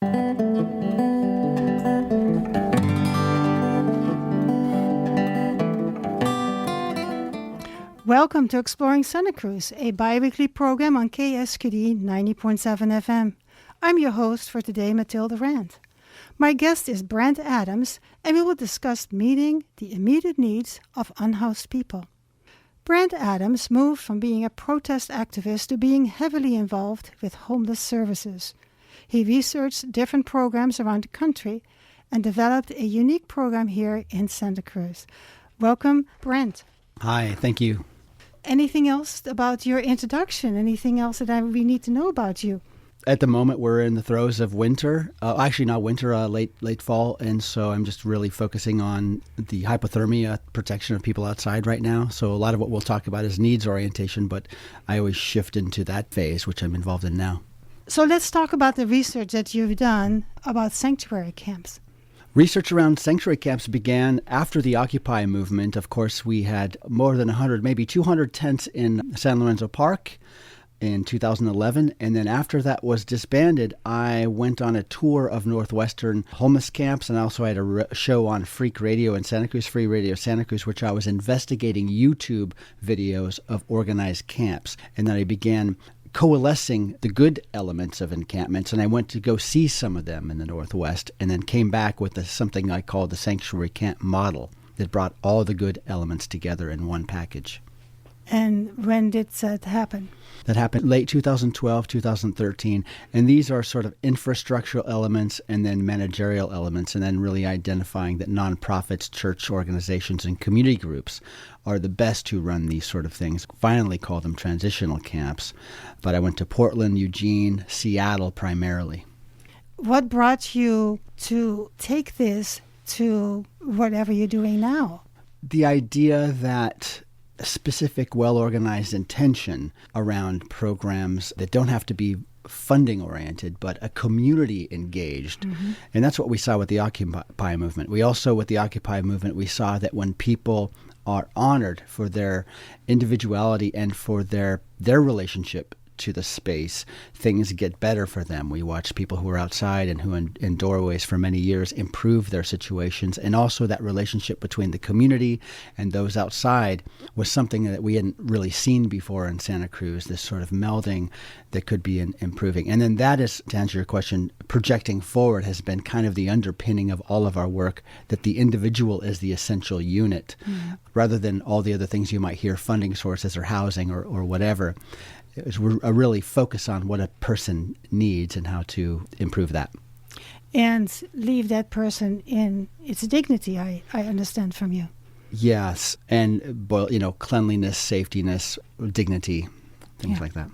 Welcome to Exploring Santa Cruz, a bi-weekly program on KSQD 90.7 FM. I'm your host for today, Mathilde Rand. My guest is Brent Adams, and we will discuss meeting the immediate needs of unhoused people. Brent Adams moved from being a protest activist to being heavily involved with homeless services. He researched different programs around the country and developed a unique program here in Santa Cruz. Welcome, Brent. Hi, thank you. Anything else about your introduction? Anything else that we need to know about you? At the moment, we're in the throes of winter. Actually, not winter, late fall. And so I'm just really focusing on the hypothermia protection of people outside right now. So a lot of what we'll talk about is needs orientation, but I always shift into that phase, which I'm involved in now. So let's talk about the research that you've done about sanctuary camps. Research around sanctuary camps began after the Occupy movement. Of course, we had more than 100, maybe 200 tents in San Lorenzo Park in 2011. And then after that was disbanded, I went on a tour of Northwestern homeless camps. And I also had a show on Freak Radio in Santa Cruz, Free Radio Santa Cruz, which I was investigating YouTube videos of organized camps. And then I began coalescing the good elements of encampments, and I went to go see some of them in the Northwest, and then came back with something I call the sanctuary camp model that brought all the good elements together in one package. And when did that happen? That happened late 2012, 2013, and these are sort of infrastructural elements and then managerial elements, and then really identifying that nonprofits, church organizations, and community groups are the best to run these sort of things. Finally call them transitional camps. But I went to Portland, Eugene, Seattle primarily. What brought you to take this to whatever you're doing now? The idea that specific, well-organized intention around programs that don't have to be funding-oriented, but a community engaged. Mm-hmm. And that's what we saw with the Occupy movement. We also, with the Occupy movement, we saw that when people are honored for their individuality and for their relationship to the space, things get better for them. We watch people who are outside and who in doorways for many years improve their situations. And also that relationship between the community and those outside was something that we hadn't really seen before in Santa Cruz, this sort of melding that could be improving. And then that is, to answer your question, projecting forward has been kind of the underpinning of all of our work, that the individual is the essential unit, rather than all the other things you might hear, funding sources or housing or whatever. It's a really focus on what a person needs and how to improve that. And leave that person in its dignity, I understand from you. Yes, and cleanliness, safetyness, dignity, things like that.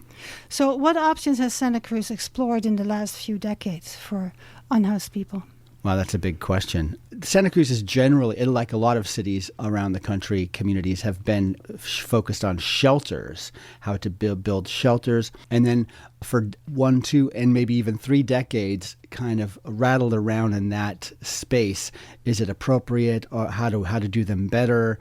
So what options has Santa Cruz explored in the last few decades for unhoused people? Wow, that's a big question. Santa Cruz is generally, like a lot of cities around the country, communities have been focused on shelters, how to build shelters. And then for 1, 2, and maybe even 3 decades, kind of rattled around in that space. Is it appropriate, or how to do them better?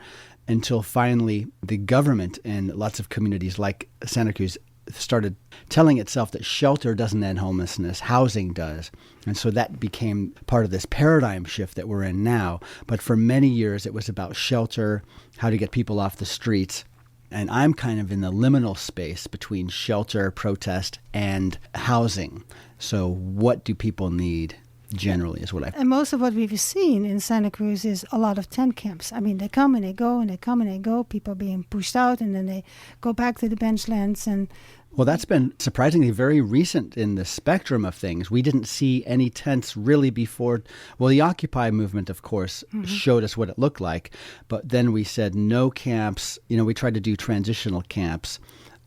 Until finally the government and lots of communities like Santa Cruz started telling itself that shelter doesn't end homelessness, housing does. And so that became part of this paradigm shift that we're in now. But for many years, it was about shelter, how to get people off the streets. And I'm kind of in the liminal space between shelter, protest, and housing. So what do people need? Generally is what And most of what we've seen in Santa Cruz is a lot of tent camps. I mean, they come and they go and they come and they go. People being pushed out and then they go back to the benchlands. Well, that's been surprisingly very recent in the spectrum of things. We didn't see any tents really before. Well, the Occupy movement, of course, showed us what it looked like. But then we said no camps. We tried to do transitional camps.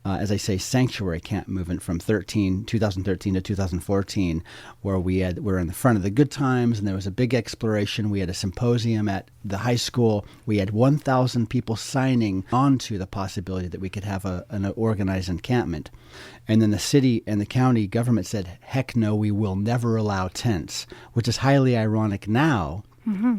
As I say, sanctuary camp movement from 2013 to 2014, where we're in the front of the good times, and there was a big exploration. We had a symposium at the high school. We had 1,000 people signing on to the possibility that we could have an organized encampment. And then the city and the county government said, heck no, we will never allow tents, which is highly ironic now.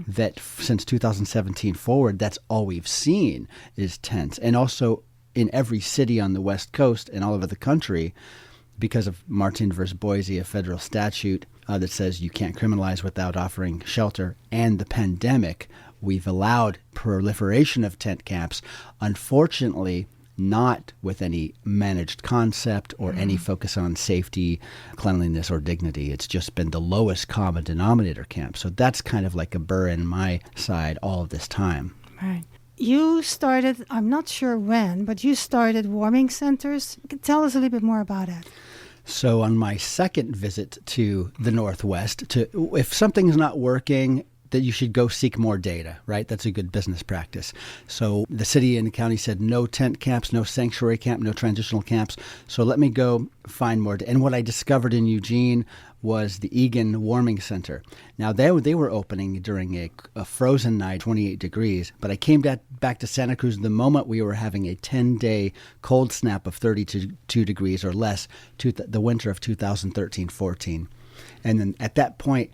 That since 2017 forward, that's all we've seen is tents. And also in every city on the West Coast and all over the country, because of Martin versus Boise, a federal statute, that says you can't criminalize without offering shelter, and the pandemic, we've allowed proliferation of tent camps. Unfortunately, not with any managed concept or any focus on safety, cleanliness, or dignity. It's just been the lowest common denominator camp. So that's kind of like a burr in my side all of this time. Right. You started, I'm not sure when, but you started warming centers. Tell us a little bit more about it. So on my second visit to the Northwest, if something's not working, that you should go seek more data, right? That's a good business practice. So the city and the county said no tent camps, no sanctuary camp, no transitional camps. So let me go find more. And what I discovered in Eugene was the Egan Warming Center. Now, they were opening during a frozen night, 28 degrees, but I came back to Santa Cruz the moment we were having a 10-day cold snap of 32 degrees or less to the winter of 2013-14. And then at that point,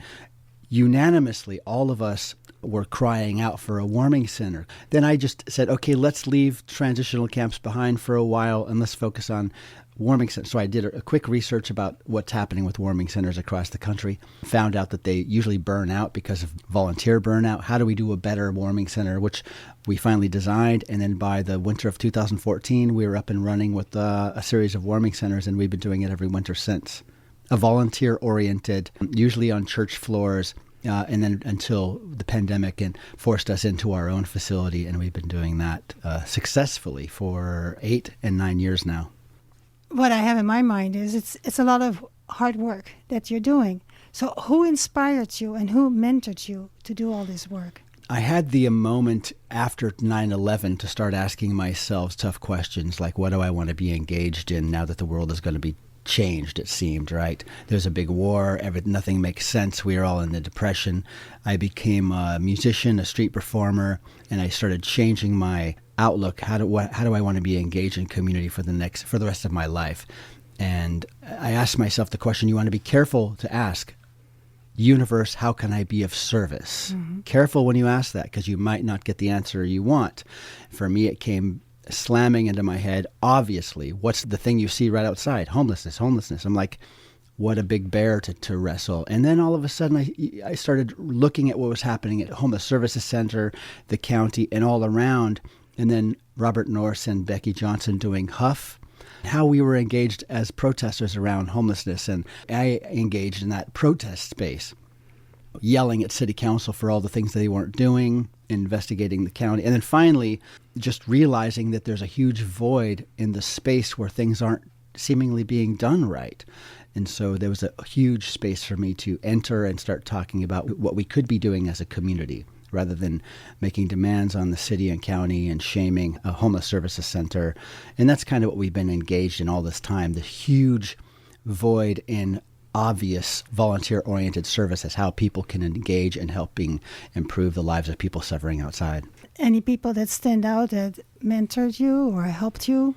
unanimously, all of us were crying out for a warming center. Then I just said, okay, let's leave transitional camps behind for a while and let's focus on warming centers. So I did a quick research about what's happening with warming centers across the country, found out that they usually burn out because of volunteer burnout. How do we do a better warming center, which we finally designed. And then by the winter of 2014, we were up and running with a series of warming centers, and we've been doing it every winter since. A volunteer-oriented, usually on church floors, and then until the pandemic and forced us into our own facility, and we've been doing that successfully for 8 and 9 years now. What I have in my mind is it's a lot of hard work that you're doing. So who inspired you and who mentored you to do all this work? I had the moment after 9/11 to start asking myself tough questions like, what do I want to be engaged in now that the world is going to be changed, it seemed, right? There's a big war, nothing makes sense. We are all in the Depression. I became a musician, a street performer, and I started changing my outlook. How do I want to be engaged in community for the rest of my life? And I asked myself the question you want to be careful to ask. Universe, how can I be of service? Mm-hmm. Careful when you ask that, because you might not get the answer you want. For me, it came slamming into my head, obviously, what's the thing you see right outside? Homelessness. I'm like, what a big bear to wrestle. And then all of a sudden, I started looking at what was happening at Homeless Services Center, the county, and all around. And then Robert Norris and Becky Johnson doing Huff, how we were engaged as protesters around homelessness. And I engaged in that protest space, yelling at city council for all the things that they weren't doing, investigating the county. And then finally, just realizing that there's a huge void in the space where things aren't seemingly being done right. And so there was a huge space for me to enter and start talking about what we could be doing as a community, rather than making demands on the city and county and shaming a homeless services center. And that's kind of what we've been engaged in all this time, the huge void in obvious volunteer-oriented services, how people can engage in helping improve the lives of people suffering outside. Any people that stand out that mentored you or helped you?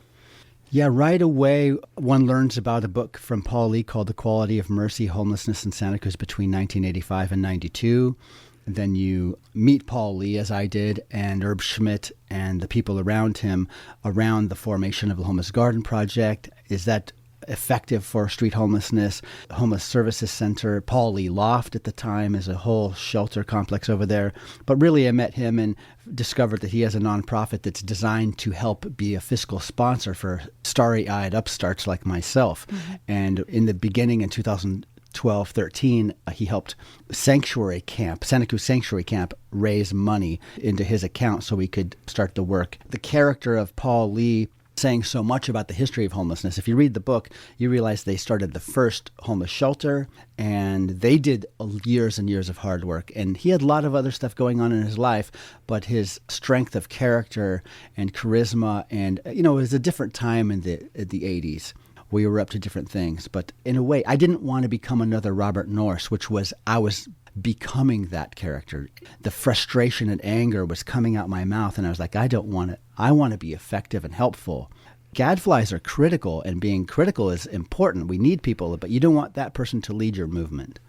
Yeah, right away, one learns about a book from Paul Lee called The Quality of Mercy, Homelessness in Santa Cruz between 1985 and 92. And then you meet Paul Lee, as I did, and Herb Schmidt and the people around him around the formation of the Homeless Garden Project. Is that effective for street homelessness? Homeless Services Center, Paul Lee Loft at the time is a whole shelter complex over there. But really I met him and discovered that he has a nonprofit that's designed to help be a fiscal sponsor for starry-eyed upstarts like myself. Mm-hmm. And in the beginning in 2012-13, he helped Santa Cruz Sanctuary Camp raise money into his account so we could start the work. The character of Paul Lee saying so much about the history of homelessness. If you read the book, you realize they started the first homeless shelter, and they did years and years of hard work. And he had a lot of other stuff going on in his life, but his strength of character and charisma, and it was a different time in the 80s. We were up to different things. But in a way, I didn't want to become another Robert Norris, I was becoming that character. The frustration and anger was coming out my mouth, and I was like, I don't want it. I want to be effective and helpful. Gadflies are critical, and being critical is important. We need people, but you don't want that person to lead your movement.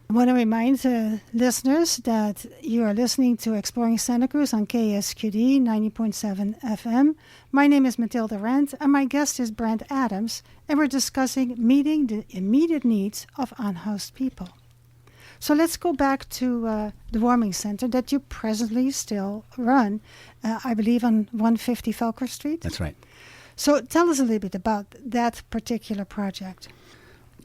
I want to remind listeners that you are listening to Exploring Santa Cruz on KSQD 90.7 FM. My name is Mathilde Rand, and my guest is Brent Adams, and we're discussing meeting the immediate needs of unhoused people. So let's go back to the warming center that you presently still run, I believe on 150 Felker Street. That's right. So tell us a little bit about that particular project.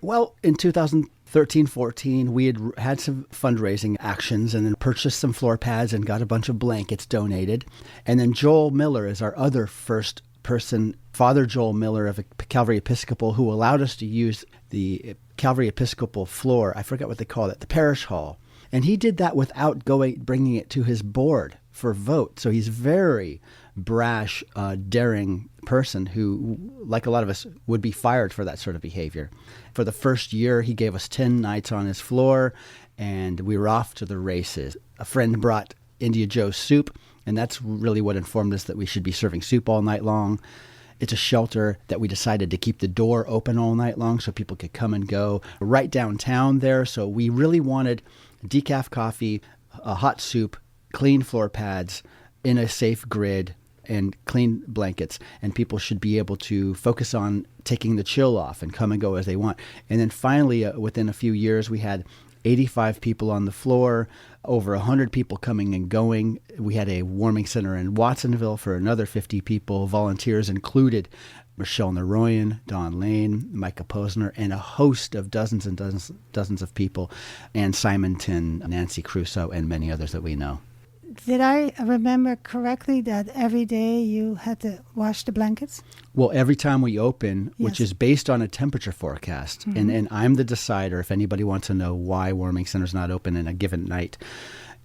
Well, in 2013-14, we had some fundraising actions and then purchased some floor pads and got a bunch of blankets donated. And then Joel Miller is our other first person, Father Joel Miller of Calvary Episcopal, who allowed us to use the Calvary Episcopal floor. I forget what they call it, the parish hall. And he did that without bringing it to his board for vote. So he's very brash, daring person who, like a lot of us, would be fired for that sort of behavior. For the first year, he gave us 10 nights on his floor, and we were off to the races. A friend brought India Joe's soup, and that's really what informed us that we should be serving soup all night long. It's a shelter that we decided to keep the door open all night long so people could come and go right downtown there. So we really wanted decaf coffee, a hot soup, clean floor pads in a safe grid, and clean blankets, and people should be able to focus on taking the chill off and come and go as they want. And then finally, within a few years, we had 85 people on the floor, over 100 people coming and going. We had a warming center in Watsonville for another 50 people. Volunteers included Michelle Naroyan, Don Lane, Micah Posner, and a host of dozens and dozens of people, and Simonton, Nancy Crusoe, and many others that we know. Did I remember correctly that every day you had to wash the blankets? Well, every time we open, Yes. which is based on a temperature forecast, and I'm the decider if anybody wants to know why warming center's not open in a given night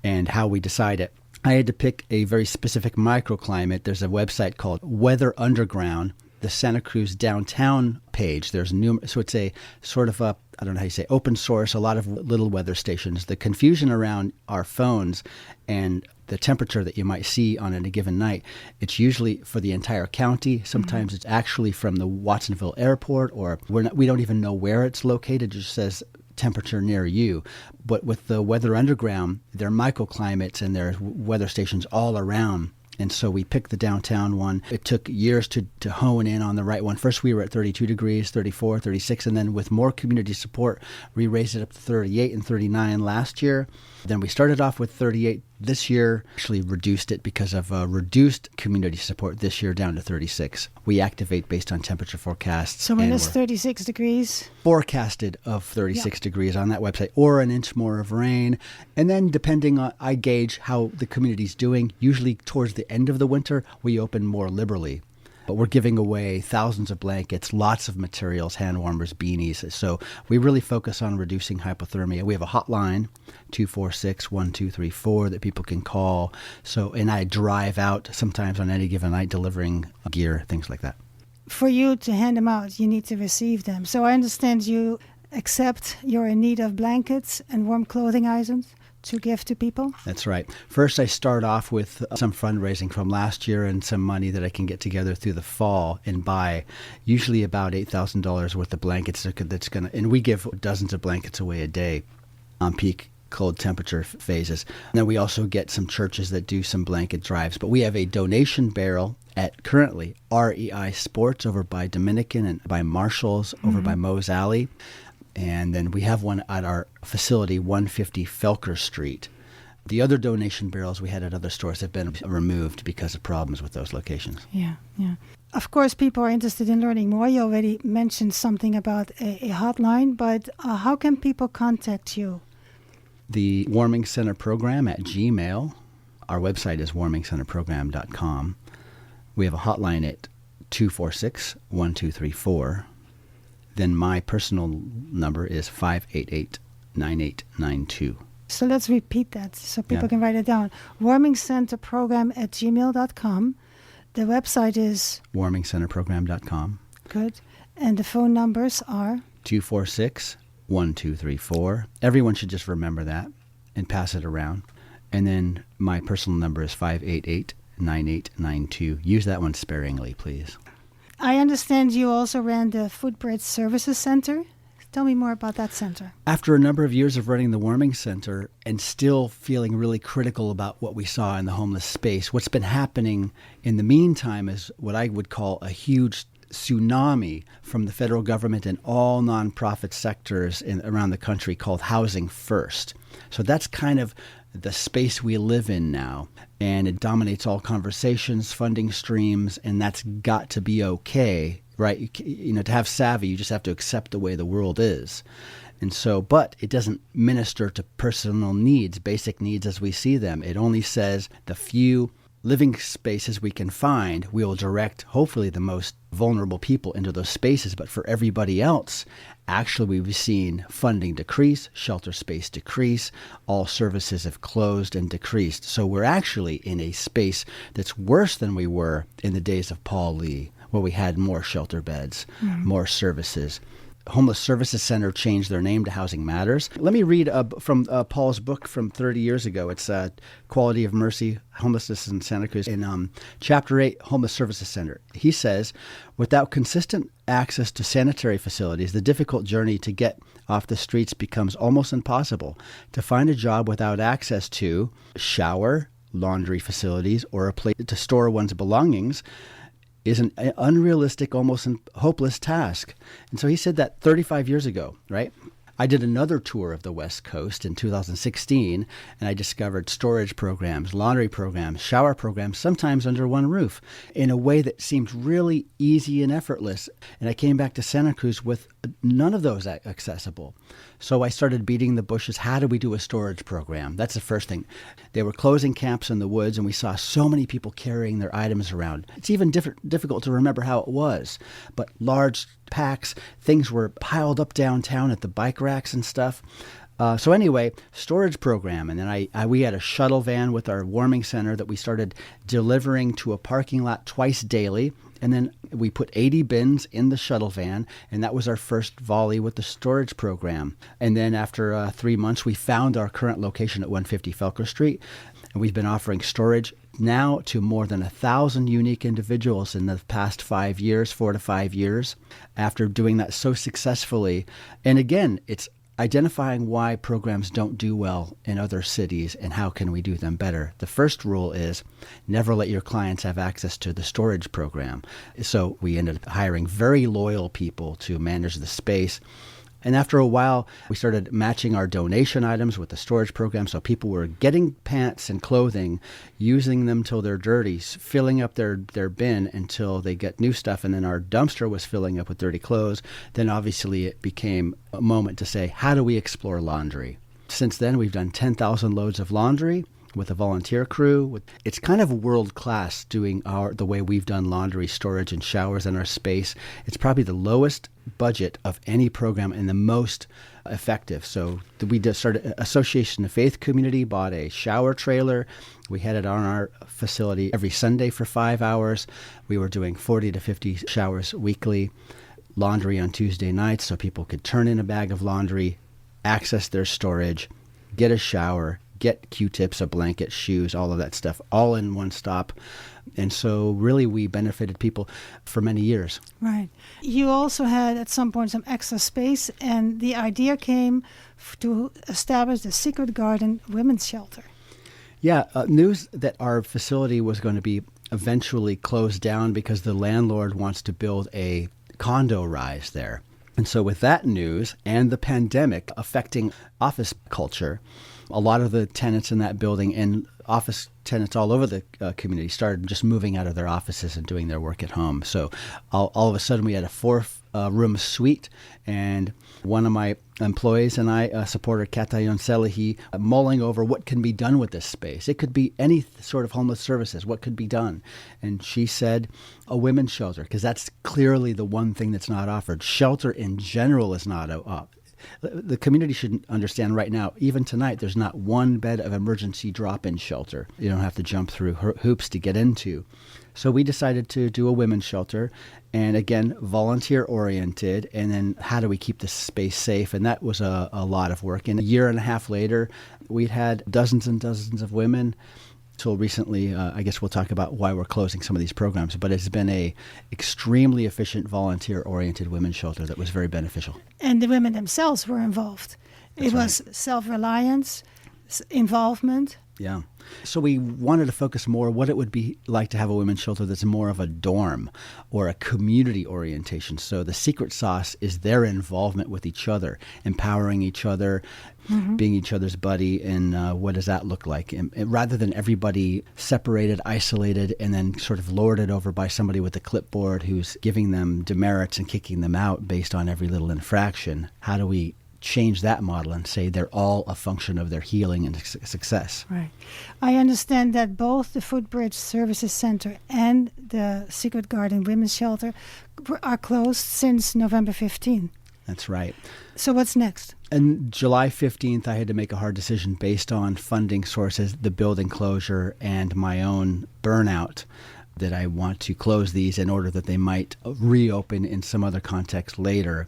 and how we decide it. I had to pick a very specific microclimate. There's a website called Weather Underground, the Santa Cruz downtown page. There's so it's a sort of a, I don't know how you say, open source, a lot of little weather stations. The confusion around our phones and the temperature that you might see on a given night, it's usually for the entire county. Sometimes it's actually from the Watsonville airport, or we don't even know where it's located. It just says temperature near you. But with the Weather Underground, there are microclimates and there are weather stations all around. And so we picked the downtown one. It took years to hone in on the right one. First, we were at 32 degrees, 34, 36, and then with more community support, we raised it up to 38 and 39 last year. Then we started off with 38 this year, actually reduced it because of reduced community support this year down to 36. We activate based on temperature forecasts. So when it's 36 degrees? Forecasted of 36 degrees on that website, or an inch more of rain. And then depending on, I gauge how the community's doing. Usually towards the end of the winter, we open more liberally. But we're giving away thousands of blankets, lots of materials, hand warmers, beanies. So we really focus on reducing hypothermia. We have a hotline, 246-1234, that people can call. So, and I drive out sometimes on any given night delivering gear, things like that. For you to hand them out, you need to receive them. So I understand you accept you're in need of blankets and warm clothing items to give to people? That's right. First, I start off with some fundraising from last year and some money that I can get together through the fall and buy usually about $8,000 worth of blankets and we give dozens of blankets away a day on peak cold temperature phases. And then we also get some churches that do some blanket drives. But we have a donation barrel at currently REI Sports over by Dominican and by Marshall's over by Moe's Alley. And then we have one at our facility, 150 Felker Street. The other donation barrels we had at other stores have been removed because of problems with those locations. Yeah. Of course, people are interested in learning more. You already mentioned something about a hotline, but how can people contact you? The Warming Center Program at Gmail. Our website is warmingcenterprogram.com. We have a hotline at 246-1234. Then my personal number is 588-9892. So let's repeat that so people can write it down. warmingcenterprogram@gmail.com. The website is warmingcenterprogram.com. Good. And the phone numbers are 246-1234. Everyone should just remember that and pass it around. And then my personal number is 588-9892. Use that one sparingly, please. I understand you also ran the Footbridge Services Center. Tell me more about that center. After a number of years of running the warming center and still feeling really critical about what we saw in the homeless space, what's been happening in the meantime is what I would call a huge tsunami from the federal government and all nonprofit sectors around the country called Housing First. So that's kind of the space we live in now, and it dominates all conversations, funding streams, and that's got to be okay, right? To have savvy, you just have to accept the way the world is. And so, but it doesn't minister to personal needs, basic needs as we see them. It only says the few living spaces we can find, we will direct, hopefully, the most vulnerable people into those spaces. But for everybody else, actually, we've seen funding decrease, shelter space decrease, all services have closed and decreased. So we're actually in a space that's worse than we were in the days of Paul Lee, where we had more shelter beds, more services. Homeless Services Center changed their name to Housing Matters. Let me read from Paul's book from 30 years ago. It's Quality of Mercy, Homelessness in Santa Cruz. In Chapter 8, Homeless Services Center, he says, without consistent access to sanitary facilities, the difficult journey to get off the streets becomes almost impossible. To find a job without access to shower, laundry facilities, or a place to store one's belongings is an unrealistic, almost hopeless task. And so he said that 35 years ago, right? I did another tour of the West Coast in 2016, and I discovered storage programs, laundry programs, shower programs, sometimes under one roof, in a way that seemed really easy and effortless. And I came back to Santa Cruz with none of those accessible. So I started beating the bushes. How do we do a storage program? That's the first thing. They were closing camps in the woods, and we saw so many people carrying their items around. It's even difficult to remember how it was. But large packs, things were piled up downtown at the bike racks and stuff. So anyway, storage program. And then we had a shuttle van with our warming center that we started delivering to a parking lot twice daily. And then we put 80 bins in the shuttle van, and that was our first volley with the storage program. And then after 3 months, we found our current location at 150 Felker Street, and we've been offering storage now to more than 1,000 unique individuals in the past 4 to 5 years, after doing that so successfully. And again, it's identifying why programs don't do well in other cities and how can we do them better. The first rule is never let your clients have access to the storage program. So we ended up hiring very loyal people to manage the space. And after a while, we started matching our donation items with the storage program. So people were getting pants and clothing, using them till they're dirty, filling up their bin until they get new stuff. And then our dumpster was filling up with dirty clothes. Then obviously it became a moment to say, how do we explore laundry? Since then, we've done 10,000 loads of laundry with a volunteer crew. It's kind of world class doing the way we've done laundry, storage, and showers in our space. It's probably the lowest budget of any program and the most effective. So we just started Association of Faith Community, bought a shower trailer. We had it on our facility every Sunday for 5 hours. We were doing 40 to 50 showers weekly, laundry on Tuesday nights so people could turn in a bag of laundry, access their storage, get a shower, get Q-tips, a blanket, shoes, all of that stuff, all in one stop. And so really we benefited people for many years. Right. You also had at some point some extra space, and the idea came to establish the Secret Garden Women's Shelter. Yeah, news that our facility was going to be eventually closed down because the landlord wants to build a condo rise there. And so with that news and the pandemic affecting office culture, a lot of the tenants in that building and office tenants all over the community started just moving out of their offices and doing their work at home. So all of a sudden we had a 4-room suite, and one of my employees and I, supporter Katayon Selahi, mulling over what can be done with this space. It could be any sort of homeless services. What could be done? And she said a women's shelter, because that's clearly the one thing that's not offered. Shelter in general is not the community should understand right now, even tonight, there's not one bed of emergency drop-in shelter. You don't have to jump through hoops to get into. So we decided to do a women's shelter, and again, volunteer-oriented, and then how do we keep this space safe? And that was a lot of work. And a year and a half later, we'd had dozens and dozens of women. Till recently, I guess we'll talk about why we're closing some of these programs, but it's been a extremely efficient, volunteer-oriented women's shelter that was very beneficial. And the women themselves were involved. It was self-reliance, involvement, Yeah. So we wanted to focus more what it would be like to have a women's shelter that's more of a dorm or a community orientation. So the secret sauce is their involvement with each other, empowering each other, being each other's buddy, and what does that look like? And rather than everybody separated, isolated, and then sort of lorded over by somebody with a clipboard who's giving them demerits and kicking them out based on every little infraction, how do we change that model and say they're all a function of their healing and success? Right. I understand that both the Footbridge Services Center and the Secret Garden Women's Shelter are closed since November 15th. That's right. So what's next? And July 15th, I had to make a hard decision based on funding sources, the building closure, and my own burnout, that I want to close these in order that they might reopen in some other context later.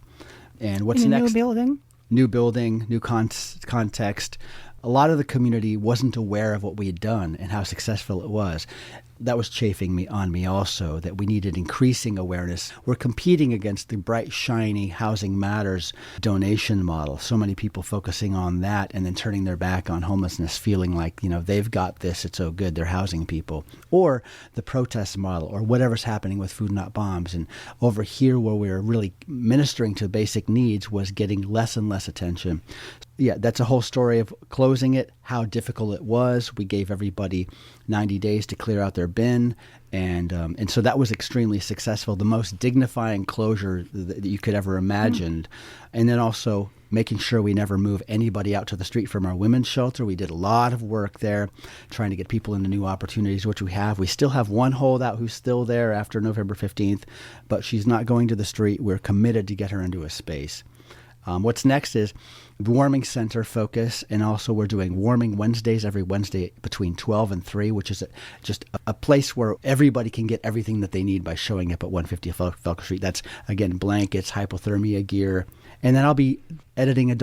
And what's in a next? New building? New building, new context. A lot of the community wasn't aware of what we had done and how successful it was. That was chafing on me also, that we needed increasing awareness. We're competing against the bright, shiny Housing Matters donation model. So many people focusing on that and then turning their back on homelessness, feeling like, they've got this, it's so good, they're housing people. Or the protest model, or whatever's happening with Food Not Bombs. And over here where we're really ministering to basic needs was getting less and less attention. Yeah, that's a whole story of closing it, how difficult it was. We gave everybody 90 days to clear out their bin, and so that was extremely successful, the most dignifying closure that you could ever imagine. And then also making sure we never move anybody out to the street from our women's shelter. We did a lot of work there, trying to get people into new opportunities, which we have. We still have one holdout who's still there after November 15th, but she's not going to the street. We're committed to get her into a space. What's next is warming center focus, and also we're doing warming Wednesdays every Wednesday between 12 and 3, which is just a place where everybody can get everything that they need by showing up at 150 Falcon Street. That's, again, blankets, hypothermia gear. And then I'll be editing a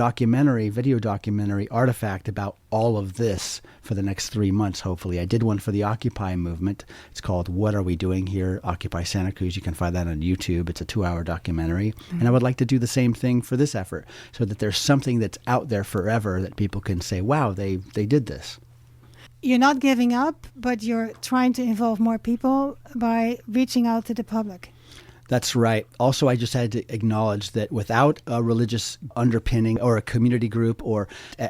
video documentary artifact about all of this for the next 3 months, hopefully. I did one for the Occupy movement. It's called What Are We Doing Here? Occupy Santa Cruz. You can find that on YouTube. It's a 2-hour documentary. And I would like to do the same thing for this effort, so that there's something that's out there forever that people can say, wow, they did this. You're not giving up, but you're trying to involve more people by reaching out to the public. That's right. Also, I just had to acknowledge that without a religious underpinning or a community group,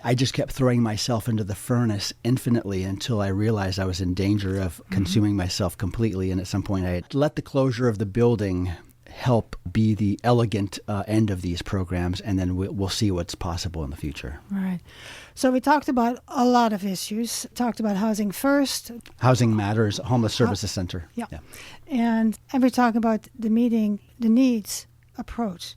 I just kept throwing myself into the furnace infinitely until I realized I was in danger of consuming myself completely. And at some point, I had let the closure of the building help be the elegant end of these programs, and then we'll see what's possible in the future. Right. So we talked about a lot of issues. Talked about Housing First. Housing Matters, Homeless Services Center. Yeah. And we're talking about the needs approach.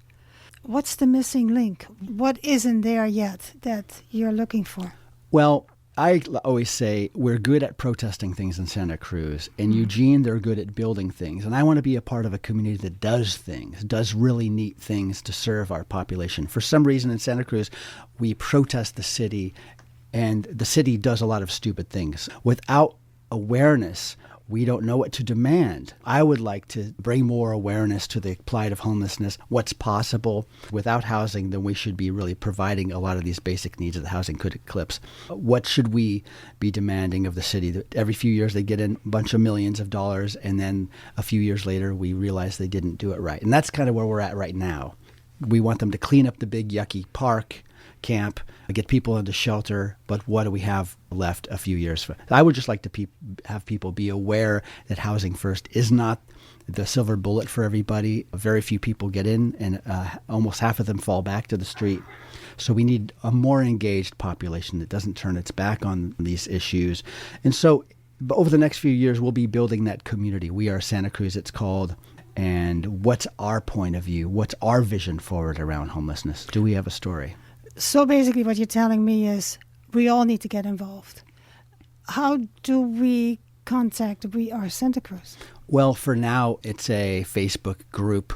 What's the missing link? What isn't there yet that you're looking for? Well, I always say we're good at protesting things in Santa Cruz. In Eugene, they're good at building things. And I want to be a part of a community that does things, does really neat things to serve our population. For some reason in Santa Cruz, we protest the city, and the city does a lot of stupid things. Without awareness, we don't know what to demand. I would like to bring more awareness to the plight of homelessness, what's possible. Without housing, then we should be really providing a lot of these basic needs that housing could eclipse. What should we be demanding of the city? That every few years they get in a bunch of millions of dollars, and then a few years later we realize they didn't do it right. And that's kind of where we're at right now. We want them to clean up the big yucky park, camp, get people into shelter, but what do we have left a few years for? I would just like to have people be aware that Housing First is not the silver bullet for everybody. Very few people get in, and almost half of them fall back to the street. So we need a more engaged population that doesn't turn its back on these issues. And so over the next few years, we'll be building that community. We Are Santa Cruz, it's called. And what's our point of view? What's our vision forward around homelessness? Do we have a story? So basically what you're telling me is we all need to get involved. How do we contact We Are Santa Cruz? Well, for now, it's a Facebook group,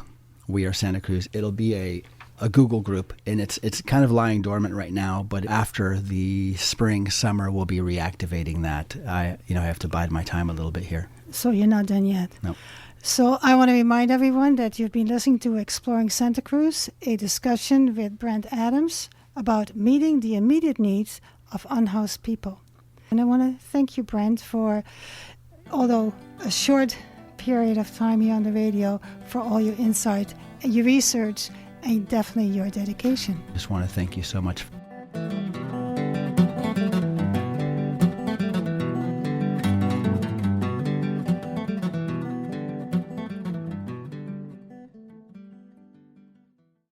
We Are Santa Cruz. It'll be a Google group, and it's kind of lying dormant right now, but after the spring, summer, we'll be reactivating that. I have to bide my time a little bit here. So you're not done yet? No. So I want to remind everyone that you've been listening to Exploring Santa Cruz, a discussion with Brent Adams about meeting the immediate needs of unhoused people. And I want to thank you, Brent, for, although a short period of time here on the radio, for all your insight, your research, and definitely your dedication. Just want to thank you so much.